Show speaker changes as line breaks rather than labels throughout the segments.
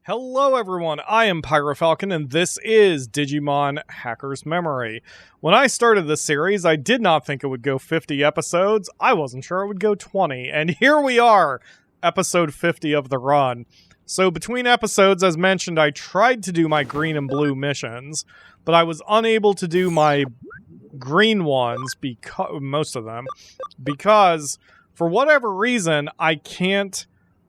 Hello everyone, I am PyroFalkon and this is Digimon Hacker's Memory. When I started this series, I did not think it would go 50 episodes. I wasn't sure it would go 20, and here we are, episode 50 of the run. So between episodes, as mentioned, I tried to do my green and blue missions, but I was unable to do my green ones, most of them, because for whatever reason, I can't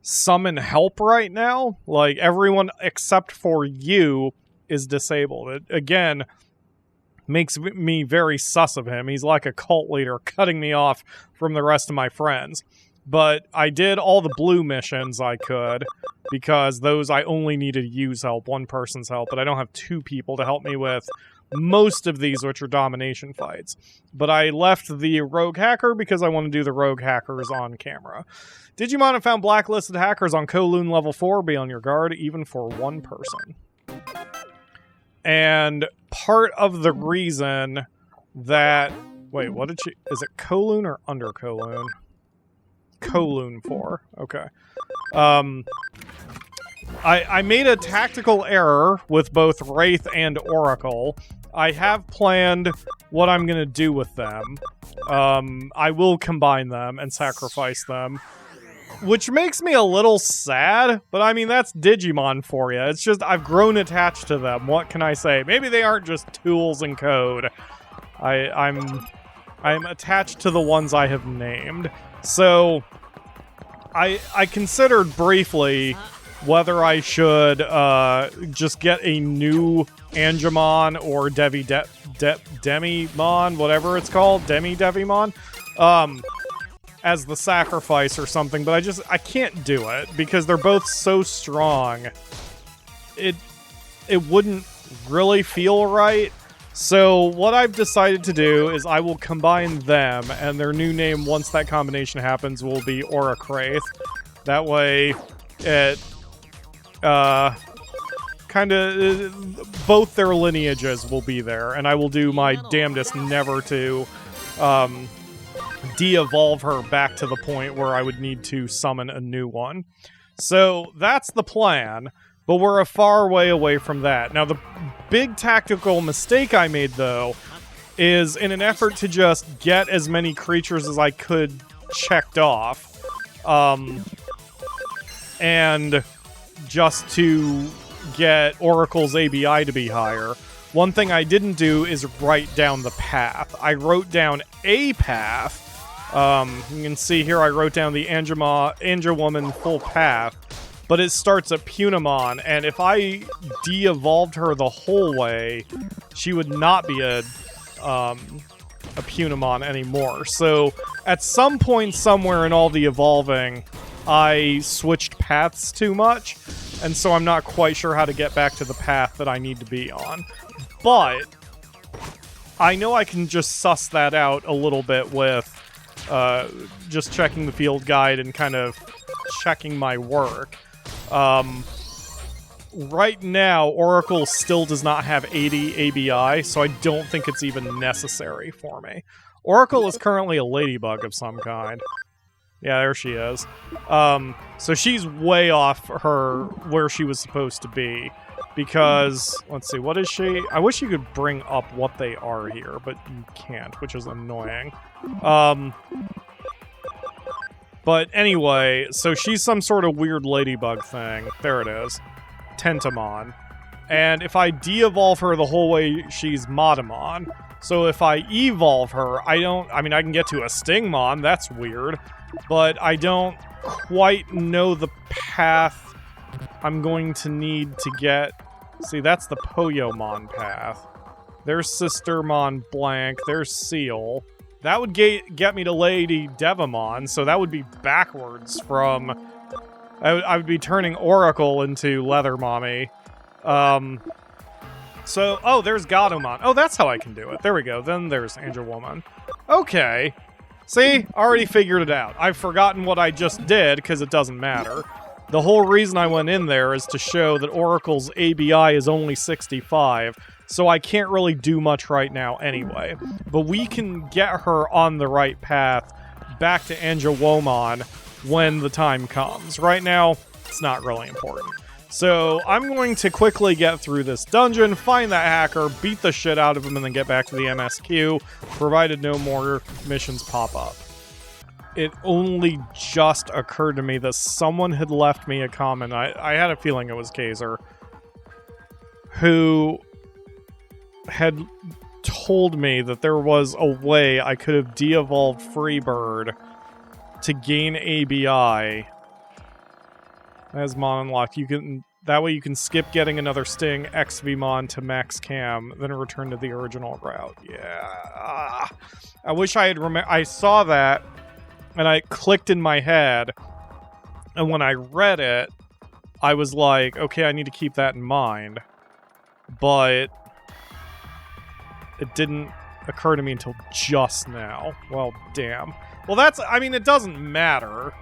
summon help right now. Like, everyone except for you is disabled. It, again, makes me very sus of him. He's like a cult leader, cutting me off from the rest of my friends. But I did all the blue missions I could, because those I only needed to use help, one person's help, but I don't have two people to help me with most of these, which are domination fights. But I left the rogue hacker because I want to do the rogue hackers on camera. Digimon have found blacklisted hackers on Kowloon level 4. Be on your guard, even for one person. And part of the reason that... Wait, what did she... Is it Kowloon or under Kowloon? Kowloon 4. Okay. I made a tactical error with both Wraith and Oracle. I have planned what I'm going to do with them. I will combine them and sacrifice them, which makes me a little sad, but I mean, that's Digimon for you. It's just, I've grown attached to them. What can I say? Maybe they aren't just tools and code. I'm attached to the ones I have named. So, I considered briefly whether I should just get a new Angemon or Demimon, whatever it's called, Devimon, as the sacrifice or something, but I can't do it because they're both so strong. It wouldn't really feel right. So what I've decided to do is I will combine them, and their new name, once that combination happens, will be Oracraith. That way, it kind of both their lineages will be there, and I will do my damnedest never to de-evolve her back to the point where I would need to summon a new one. So that's the plan, but we're a far way away from that. Now, the big tactical mistake I made, though, is in an effort to just get as many creatures as I could checked off, and just to get Oracle's ABI to be higher. One thing I didn't do is write down the path. I wrote down a path. You can see here I wrote down the Angewoman full path, but it starts at Punamon, and if I de-evolved her the whole way, she would not be a Punamon anymore. So at some point somewhere in all the evolving, I switched paths too much, and so I'm not quite sure how to get back to the path that I need to be on. But I know I can just suss that out a little bit with just checking the field guide and kind of checking my work. Right now, Oracle still does not have 80 ABI, so I don't think it's even necessary for me. Oracle is currently a ladybug of some kind. Yeah, there she is. So she's way off where she was supposed to be. Because, let's see, what is she? I wish you could bring up what they are here, but you can't, which is annoying. But anyway, so she's some sort of weird ladybug thing. There it is. Tentamon. And if I de-evolve her the whole way, she's Modamon. So if I evolve her, I mean, I can get to a Stingmon, that's weird. But I don't quite know the path I'm going to need to get... See, that's the Poyomon path. There's Sistermon blank, there's Seal. That would get me to Lady Devimon, so that would be backwards from... I would be turning Oracle into Leather Mommy. So, oh, there's Goutamon. Oh, that's how I can do it. There we go. Then there's Angelwoman. Okay. See? Already figured it out. I've forgotten what I just did, because it doesn't matter. The whole reason I went in there is to show that Oracle's ABI is only 65, so I can't really do much right now anyway. But we can get her on the right path back to Angelwoman when the time comes. Right now, it's not really important. So I'm going to quickly get through this dungeon, find that hacker, beat the shit out of him, and then get back to the MSQ, provided no more missions pop up. It only just occurred to me that someone had left me a comment. I had a feeling it was Kaiser, who had told me that there was a way I could have de-evolved Freebird to gain ABI as Mon unlocked. That way you can skip getting another Sting, XVmon to max cam, then return to the original route. Yeah. I wish I had I saw that, and I clicked in my head, and when I read it, I was like, okay, I need to keep that in mind. But it didn't occur to me until just now. Well, damn. Well, it doesn't matter.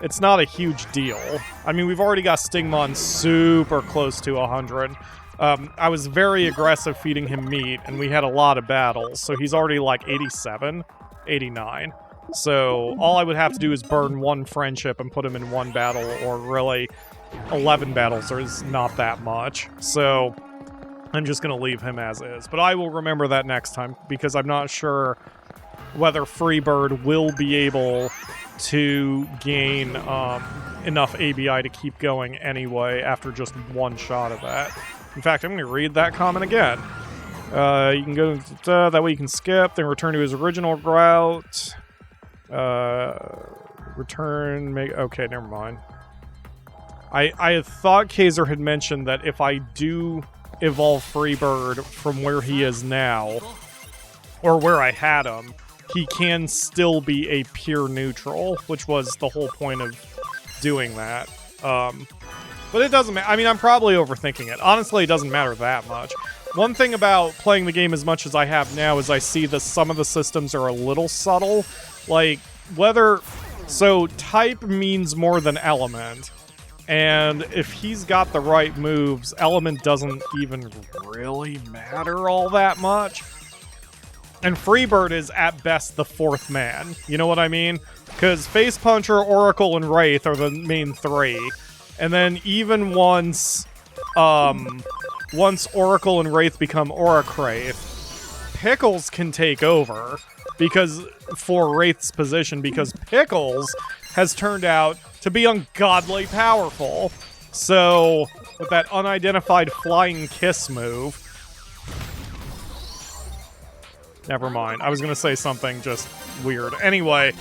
It's not a huge deal. I mean, we've already got Stingmon super close to 100. I was very aggressive feeding him meat, and we had a lot of battles, so he's already like 87, 89. So all I would have to do is burn one friendship and put him in one battle, or really 11 battles is not that much. So I'm just going to leave him as is. But I will remember that next time, because I'm not sure whether Freebird will be able to gain enough ABI to keep going anyway after just one shot of that. In fact, I'm going to read that comment again. You can go, that way you can skip, then return to his original route. Okay, never mind. I thought Kaiser had mentioned that if I do evolve Freebird from where he is now, or where I had him, he can still be a pure neutral, which was the whole point of doing that. But it doesn't matter. I mean, I'm probably overthinking it. Honestly, it doesn't matter that much. One thing about playing the game as much as I have now is I see that some of the systems are a little subtle. Like, whether... So, type means more than element. And if he's got the right moves, element doesn't even really matter all that much. And Freebird is, at best, the fourth man. You know what I mean? Because Face Puncher, Oracle, and Wraith are the main three. And then even once Oracle and Wraith become Oracraith, Pickles can take over for Wraith's position, because Pickles has turned out to be ungodly powerful. So, with that unidentified flying kiss move... Never mind. I was going to say something just weird. Anyway,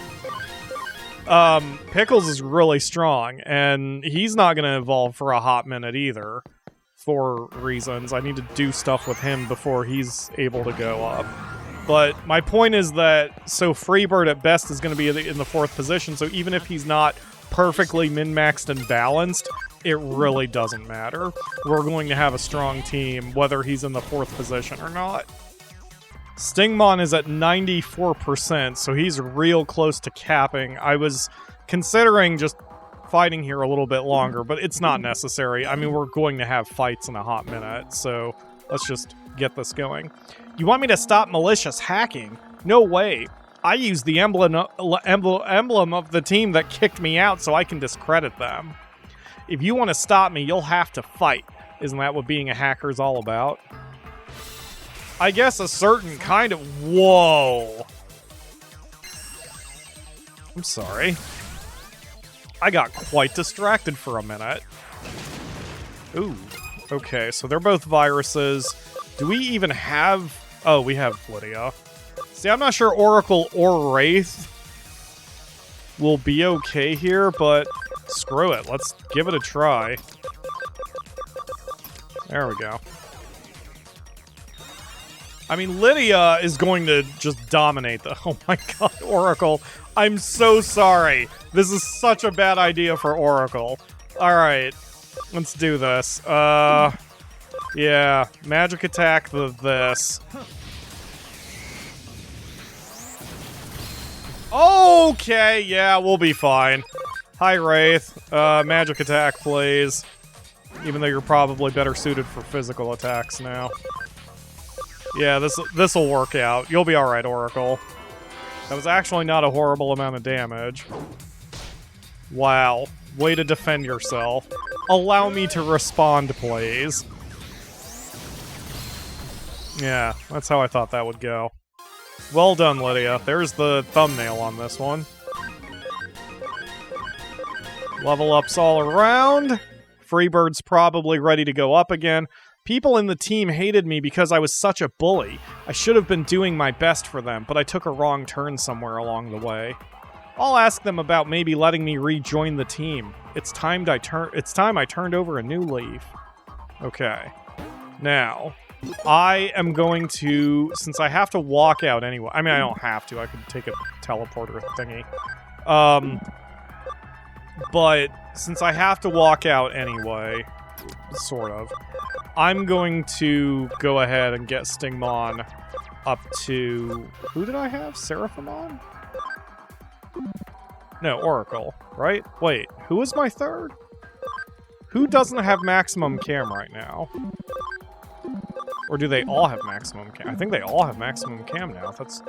Pickles is really strong, and he's not going to evolve for a hot minute either, for reasons. I need to do stuff with him before he's able to go up. But my point is that, so Freebird at best is going to be in the fourth position, so even if he's not perfectly min-maxed and balanced, it really doesn't matter. We're going to have a strong team, whether he's in the fourth position or not. Stingmon is at 94%, so he's real close to capping. I was considering just fighting here a little bit longer, but it's not necessary. I mean, we're going to have fights in a hot minute, so let's just get this going. You want me to stop malicious hacking? No way. I use the emblem of the team that kicked me out so I can discredit them. If you want to stop me, you'll have to fight. Isn't that what being a hacker is all about? I guess a certain kind of... Whoa. I'm sorry. I got quite distracted for a minute. Ooh. Okay, so they're both viruses. Do we even have... Oh, we have Lydia. See, I'm not sure Oracle or Wraith will be okay here, but screw it. Let's give it a try. There we go. I mean, Lydia is going to just dominate the... Oh my god, Oracle. I'm so sorry. This is such a bad idea for Oracle. Alright, let's do this. Yeah, magic attack this. Okay, yeah, we'll be fine. Hi, Wraith. Magic attack, please. Even though you're probably better suited for physical attacks now. Yeah, this'll work out. You'll be alright, Oracle. That was actually not a horrible amount of damage. Wow. Way to defend yourself. Allow me to respond, please. Yeah, that's how I thought that would go. Well done, Lydia. There's the thumbnail on this one. Level ups all around. Freebird's probably ready to go up again. People in the team hated me because I was such a bully. I should have been doing my best for them, but I took a wrong turn somewhere along the way. I'll ask them about maybe letting me rejoin the team. It's time I turned over a new leaf. Okay. Now, I am going to, since I have to walk out anyway. I mean, I don't have to. I could take a teleporter thingy. But since I have to walk out anyway, sort of, I'm going to go ahead and get Stingmon up to... Who did I have? Seraphimon? No, Oracle, right? Wait, who was my third? Who doesn't have maximum cam right now? Or do they all have maximum cam? I think they all have maximum cam now. That's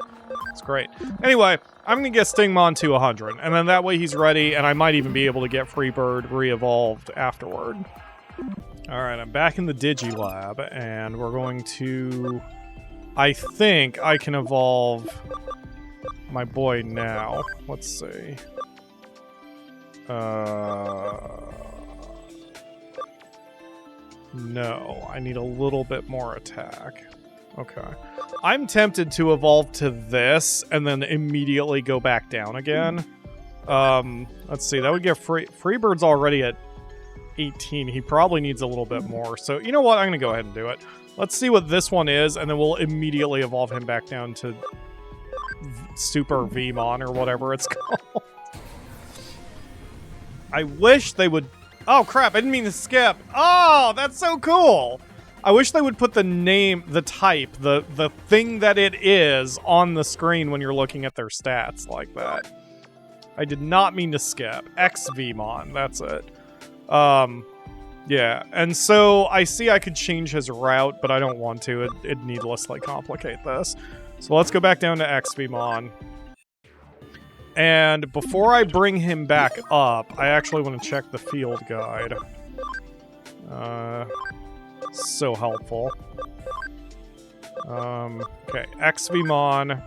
great. Anyway, I'm going to get Stingmon to 100, and then that way he's ready, and I might even be able to get Freebird re-evolved afterward. Alright, I'm back in the Digilab, and we're going to... I think I can evolve my boy now. Let's see. No, I need a little bit more attack. Okay. I'm tempted to evolve to this and then immediately go back down again. Let's see, that would get Freebird's already at 18. He probably needs a little bit more. So, you know what? I'm going to go ahead and do it. Let's see what this one is, and then we'll immediately evolve him back down to Super Vmon or whatever it's called. I wish they would... Oh, crap, I didn't mean to skip. Oh, that's so cool. I wish they would put the name, the type, the thing that it is on the screen when you're looking at their stats like that. I did not mean to skip. XVmon, that's it. Yeah, and so I see I could change his route, but I don't want to. It'd needlessly complicate this. So let's go back down to XVmon. And before I bring him back up, I actually want to check the field guide. So helpful. Okay, XVmon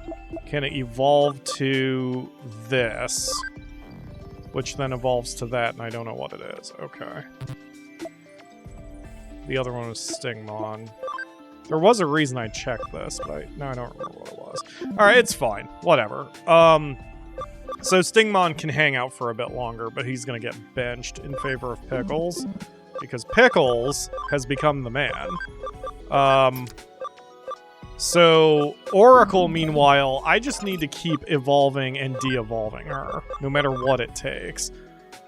can evolve to this, which then evolves to that, and I don't know what it is. Okay. The other one was Stingmon. There was a reason I checked this, but no, I don't remember what it was. Alright, it's fine. Whatever. So Stingmon can hang out for a bit longer, but he's gonna get benched in favor of Pickles, because Pickles has become the man. So Oracle, meanwhile, I just need to keep evolving and de-evolving her, no matter what it takes.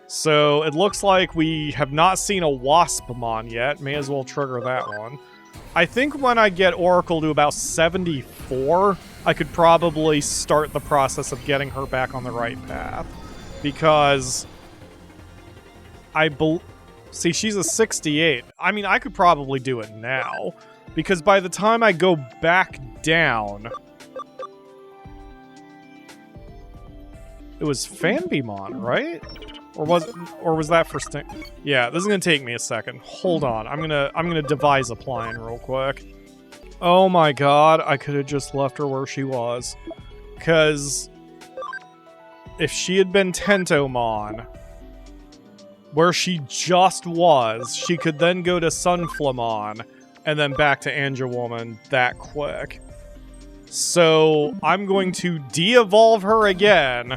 So it looks like we have not seen a Waspmon yet. May as well trigger that one. I think when I get Oracle to about 74, I could probably start the process of getting her back on the right path. Because see, she's a 68. I mean, I could probably do it now. Because by the time I go back down... It was Fanbimon, right? Or was that for Sting? Yeah, this is gonna take me a second. Hold on, I'm gonna devise a plan real quick. Oh my god, I could have just left her where she was. Cause if she had been Tentomon, where she just was, she could then go to Sunflamon and then back to Angelwoman that quick. So I'm going to de-evolve her again.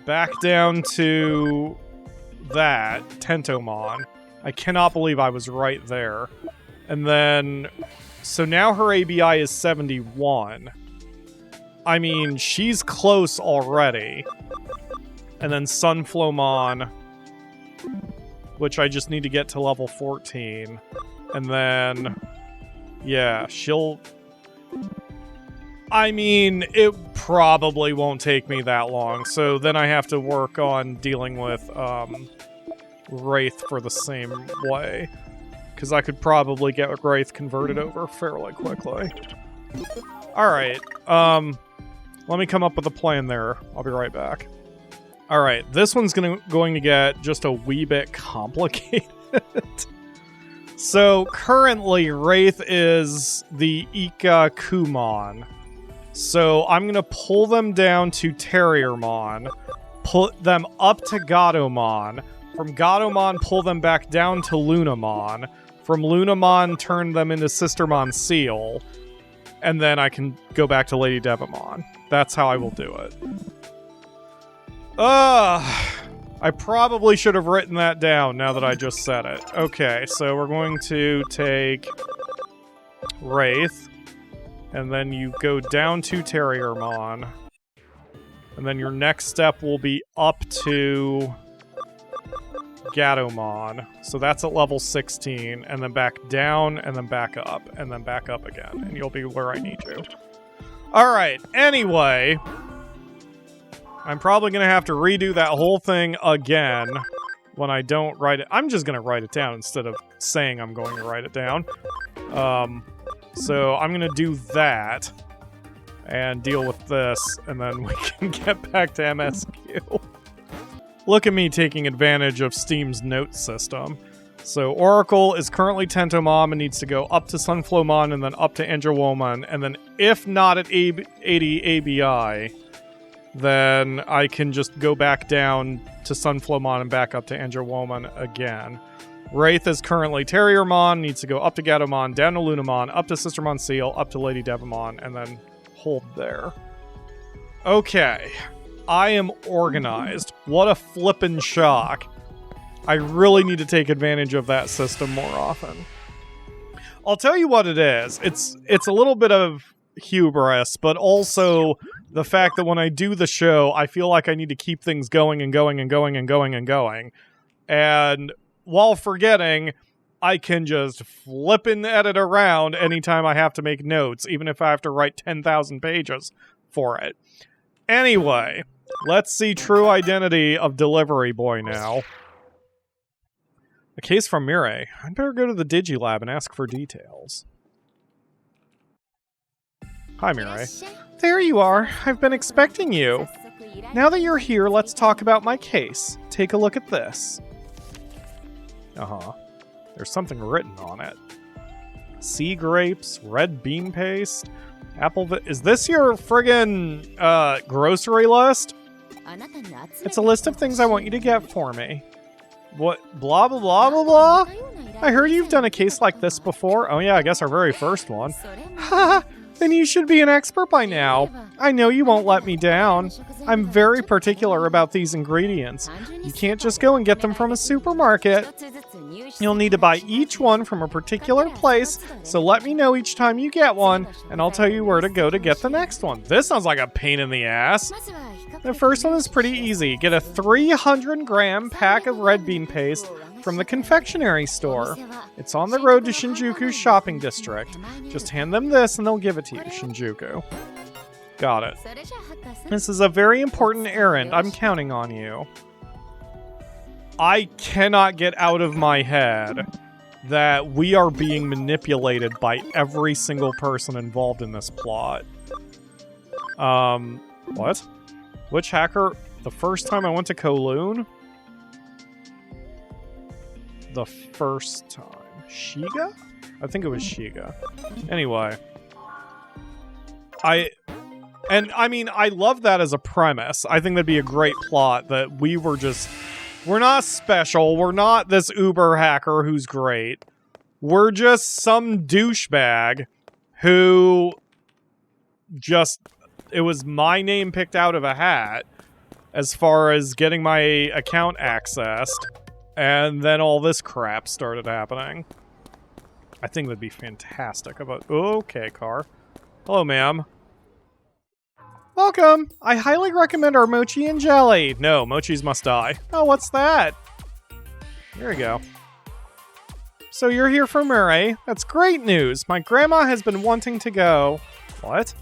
Back down to that, Tentomon. I cannot believe I was right there. And then, so now her ABI is 71. I mean, she's close already. And then Sunflowmon, which I just need to get to level 14. And then, yeah, she'll... I mean, it probably won't take me that long, so then I have to work on dealing with Wraith for the same way. Because I could probably get Wraith converted over fairly quickly. Alright, let me come up with a plan there. I'll be right back. All right, this one's going to get just a wee bit complicated. So currently, Wraith is the Ikakumon. So I'm going to pull them down to Terriermon, put them up to Gatomon. From Gatomon, pull them back down to Lunamon. From Lunamon, turn them into Sistermon Seal. And then I can go back to Lady Devimon. That's how I will do it. I probably should have written that down now that I just said it. Okay, so we're going to take Wraith, and then you go down to Terriermon, and then your next step will be up to Gatomon. So that's at level 16, and then back down, and then back up, and then back up again, and you'll be where I need you. Alright, anyway, I'm probably going to have to redo that whole thing again when I don't write it. I'm just going to write it down instead of saying I'm going to write it down. So I'm going to do that and deal with this, and then we can get back to MSQ. Look at me taking advantage of Steam's note system. So Oracle is currently Tentomon and needs to go up to Sunflowmon and then up to Angelwomon, and then if not at 80 ABI, then I can just go back down to Sunflowmon and back up to Angelwomon again. Wraith is currently Terriermon, needs to go up to Gatomon, down to Lunamon, up to Sistermon Seal, up to Lady Devimon, and then hold there. Okay. I am organized. What a flippin' shock. I really need to take advantage of that system more often. I'll tell you what it is. It's a little bit of hubris, but also the fact that when I do the show, I feel like I need to keep things going and going and going and going and going. And while forgetting, I can just flip and edit around anytime I have to make notes, even if I have to write 10,000 pages for it. Anyway, let's see True Identity of Delivery Boy now. A case from Mirei. I'd better go to the Digilab and ask for details. Hi, Mirei. There you are. I've been expecting you. Now that you're here, let's talk about my case. Take a look at this. Uh-huh. There's something written on it. Sea grapes, red bean paste, apple... Is this your friggin' grocery list? It's a list of things I want you to get for me. What? Blah, blah, blah, blah, blah? I heard you've done a case like this before. Oh yeah, I guess our very first one. Haha, then you should be an expert by now. I know you won't let me down. I'm very particular about these ingredients. You can't just go and get them from a supermarket. You'll need to buy each one from a particular place, so let me know each time you get one, and I'll tell you where to go to get the next one. This sounds like a pain in the ass. The first one is pretty easy. Get a 300-gram pack of red bean paste from the confectionery store. It's on the road to Shinjuku's shopping district. Just hand them this and they'll give it to you, Shinjuku. Got it. This is a very important errand. I'm counting on you. I cannot get out of my head that we are being manipulated by every single person involved in this plot. What? Which hacker? The first time I went to Kowloon? The first time. Shiga? I think it was Shiga. Anyway. I mean, I love that as a premise. I think that'd be a great plot that we were just... We're not special. We're not this Uber hacker who's great. We're just some douchebag who just... It was my name picked out of a hat as far as getting my account accessed. And then all this crap started happening. I think that'd be fantastic. Okay, car. Hello, ma'am. Welcome! I highly recommend our mochi and jelly. No, mochis must die. Oh, what's that? There we go. So you're here for Mirei. That's great news. My grandma has been wanting to go. What?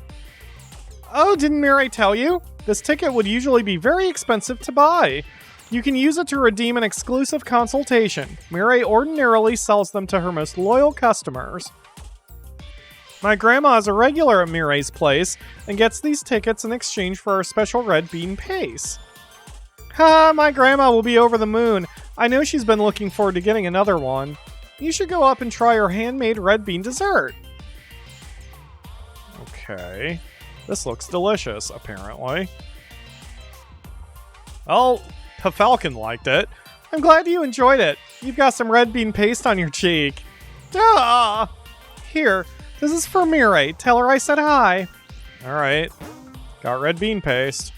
Oh, didn't Mirei tell you? This ticket would usually be very expensive to buy. You can use it to redeem an exclusive consultation. Mirei ordinarily sells them to her most loyal customers. My grandma is a regular at Mirei's place and gets these tickets in exchange for our special red bean paste. Ha, my grandma will be over the moon. I know she's been looking forward to getting another one. You should go up and try her handmade red bean dessert. Okay. This looks delicious, apparently. Oh, PyroFalkon liked it. I'm glad you enjoyed it. You've got some red bean paste on your cheek. Ah! Here, this is for Mirei. Tell her I said hi. Alright. Got red bean paste.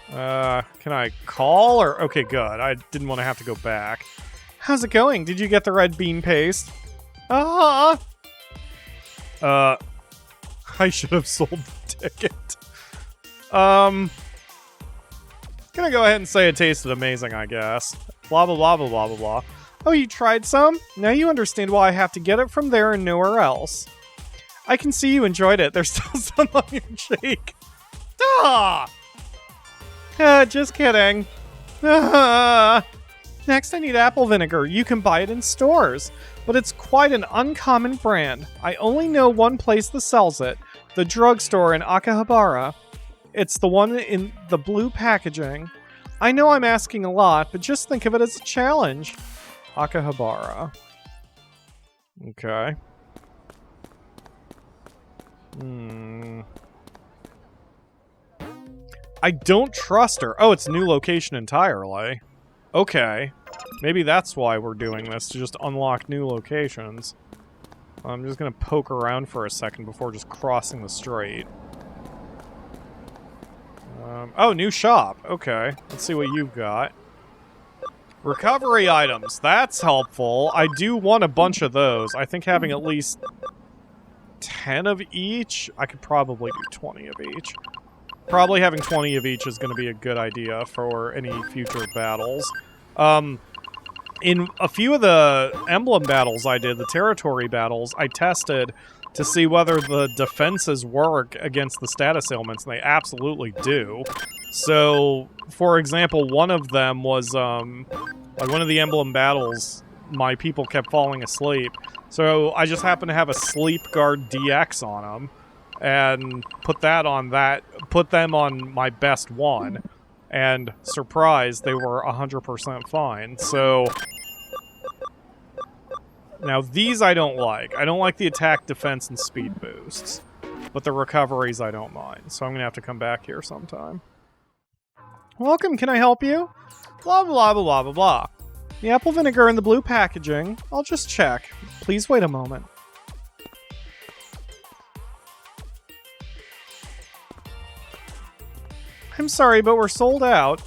Can I call or... Okay, good. I didn't want to have to go back. How's it going? Did you get the red bean paste? I should have sold the ticket. Gonna go ahead and say it tasted amazing, I guess. Blah, blah, blah, blah, blah, blah, blah. Oh, you tried some? Now you understand why I have to get it from there and nowhere else. I can see you enjoyed it. There's still some on your cheek. Ah! Just kidding. Next, I need apple vinegar. You can buy it in stores, but it's quite an uncommon brand. I only know one place that sells it, the drugstore in Akihabara. It's the one in the blue packaging. I know I'm asking a lot, but just think of it as a challenge. Akihabara. Okay. I don't trust her. Oh, it's a new location entirely. Okay. Maybe that's why we're doing this, to just unlock new locations. I'm just gonna poke around for a second before just crossing the street. Oh, new shop. Okay. Let's see what you've got. Recovery items. That's helpful. I do want a bunch of those. I think having at least 10 of each. I could probably do 20 of each. Probably having 20 of each is going to be a good idea for any future battles. In a few of the emblem battles I did, the territory battles, I tested to see whether the defenses work against the status ailments, and they absolutely do. So, for example, one of them was, like one of the emblem battles, my people kept falling asleep. So I just happened to have a sleep guard DX on them, and put them on my best one. And, surprise, they were 100% fine. So, now these I don't like. I don't like the attack, defense, and speed boosts. But the recoveries I don't mind. So I'm going to have to come back here sometime. Welcome, can I help you? Blah, blah, blah, blah, blah, blah. The apple vinegar in the blue packaging. I'll just check. Please wait a moment. I'm sorry, but we're sold out.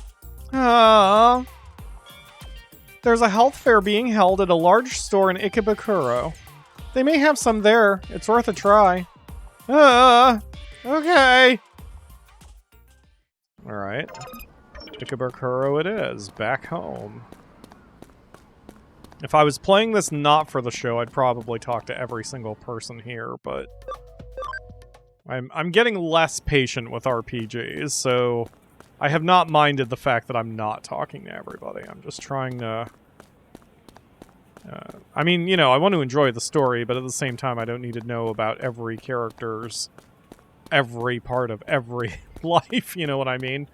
There's a health fair being held at a large store in Ikebukuro. They may have some there. It's worth a try. Okay. Alright. Ikebukuro it is. Back home. If I was playing this not for the show, I'd probably talk to every single person here, but I'm getting less patient with RPGs, so I have not minded the fact that I'm not talking to everybody. I'm just trying to... I mean, you know, I want to enjoy the story, but at the same time, I don't need to know about every character's... every part of every life, you know what I mean?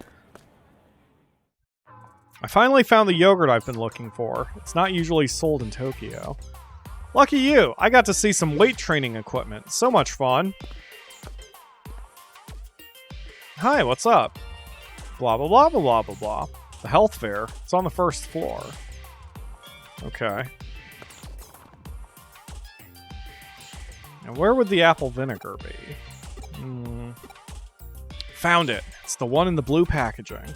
I finally found the yogurt I've been looking for. It's not usually sold in Tokyo. Lucky you! I got to see some weight training equipment. So much fun. Hi, what's up? Blah, blah, blah, blah, blah, blah, blah. The health fair. It's on the first floor. Okay. And where would the apple vinegar be? Found it. It's the one in the blue packaging.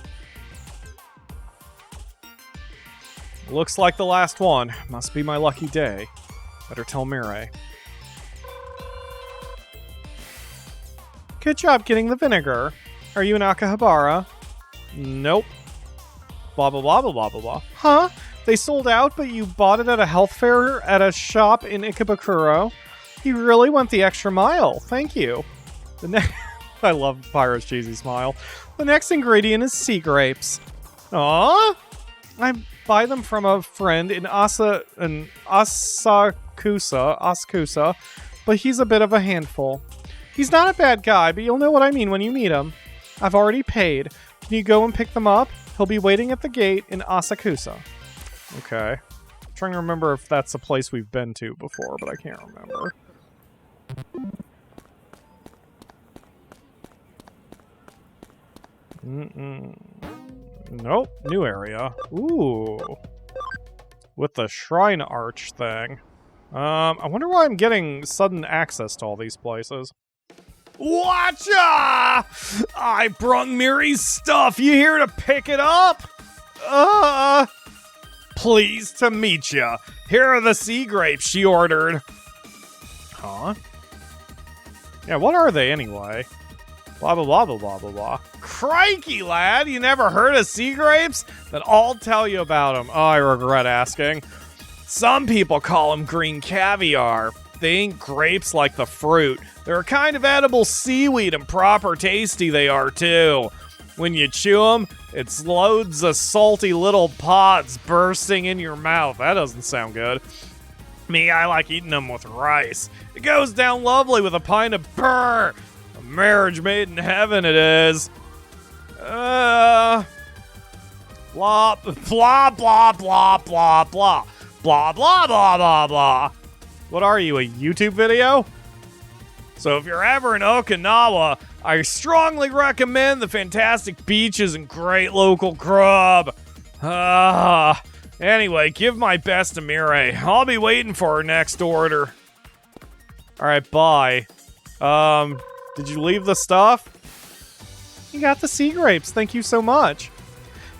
Looks like the last one. Must be my lucky day. Better tell Mirei. Good job getting the vinegar. Are you in Akihabara? Nope. Blah, blah, blah, blah, blah, blah, blah. Huh? They sold out, but you bought it at a health fair at a shop in Ikebukuro? You really went the extra mile. Thank you. I love Pyro's cheesy smile. The next ingredient is sea grapes. Aww? I buy them from a friend in Asakusa, but he's a bit of a handful. He's not a bad guy, but you'll know what I mean when you meet him. I've already paid. Can you go and pick them up? He'll be waiting at the gate in Asakusa. Okay. I'm trying to remember if that's a place we've been to before, but I can't remember. Nope. New area. Ooh. With the shrine arch thing. I wonder why I'm getting sudden access to all these places. Watcha! I brung Mirei's stuff. You here to pick it up? Pleased to meet ya. Here are the sea grapes she ordered. Huh? Yeah, what are they anyway? Blah, blah, blah, blah, blah, blah, blah. Crikey, lad! You never heard of sea grapes? Then I'll tell you about them. Oh, I regret asking. Some people call them green caviar. They ain't grapes like the fruit. They're a kind of edible seaweed and proper tasty they are, too. When you chew them, it's loads of salty little pods bursting in your mouth. That doesn't sound good. Me, I like eating them with rice. It goes down lovely with a pint of burr. A marriage made in heaven it is. Blah, blah, blah, blah, blah, blah. Blah, blah, blah, blah, blah. What are you, a YouTube video? So if you're ever in Okinawa, I strongly recommend the fantastic beaches and great local grub. Anyway, give my best to Mirei. I'll be waiting for her next order. Alright, bye. Did you leave the stuff? You got the sea grapes, thank you so much.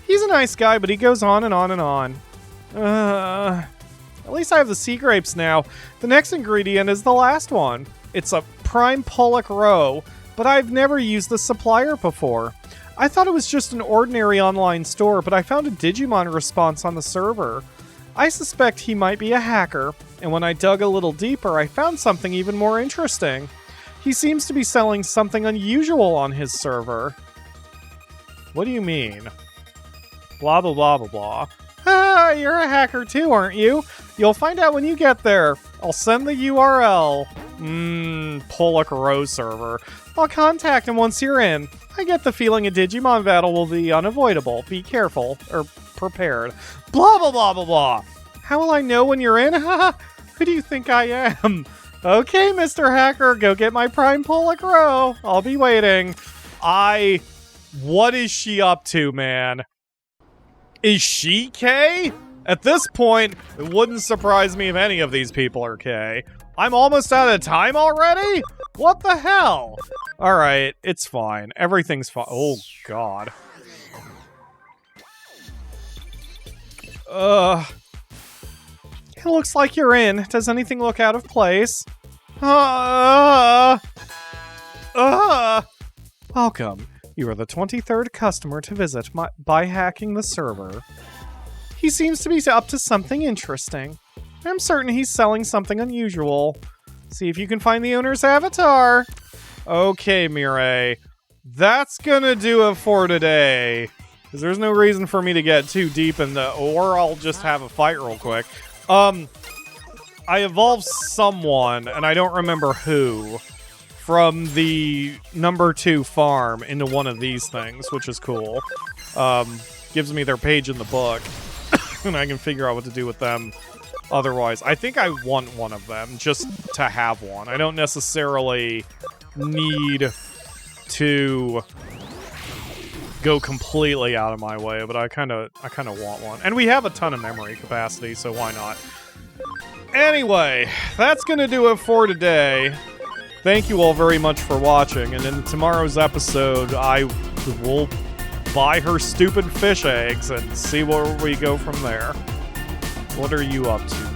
He's a nice guy, but he goes on and on and on. At least I have the sea grapes now. The next ingredient is the last one. It's a prime pollock roe, but I've never used the supplier before. I thought it was just an ordinary online store, but I found a Digimon response on the server. I suspect he might be a hacker, and when I dug a little deeper, I found something even more interesting. He seems to be selling something unusual on his server. What do you mean? Blah, blah, blah, blah, blah. Ah, you're a hacker too, aren't you? You'll find out when you get there. I'll send the URL. Pollock Row server. I'll contact him once you're in. I get the feeling a Digimon battle will be unavoidable. Be careful, or prepared. Blah, blah, blah, blah, blah. How will I know when you're in? Who do you think I am? Okay, Mr. Hacker, go get my Prime Pollock Row. I'll be waiting. What is she up to, man? Is she K? At this point, it wouldn't surprise me if any of these people are K. I'm almost out of time already? What the hell? Alright, it's fine. Everything's fine. Oh, God. It looks like you're in. Does anything look out of place? Welcome. You are the 23rd customer to visit by hacking the server. He seems to be up to something interesting. I'm certain he's selling something unusual. See if you can find the owner's avatar. Okay, Mirei. That's gonna do it for today. Because there's no reason for me to get too deep in the... Or I'll just have a fight real quick. I evolved someone, and I don't remember who, from the number 2 farm into one of these things, which is cool. Gives me their page in the book, and I can figure out what to do with them otherwise. I think I want one of them, just to have one. I don't necessarily need to go completely out of my way, but I kind of want one. And we have a ton of memory capacity, so why not? Anyway, that's gonna do it for today. Thank you all very much for watching, and in tomorrow's episode, I will buy her stupid fish eggs and see where we go from there. What are you up to?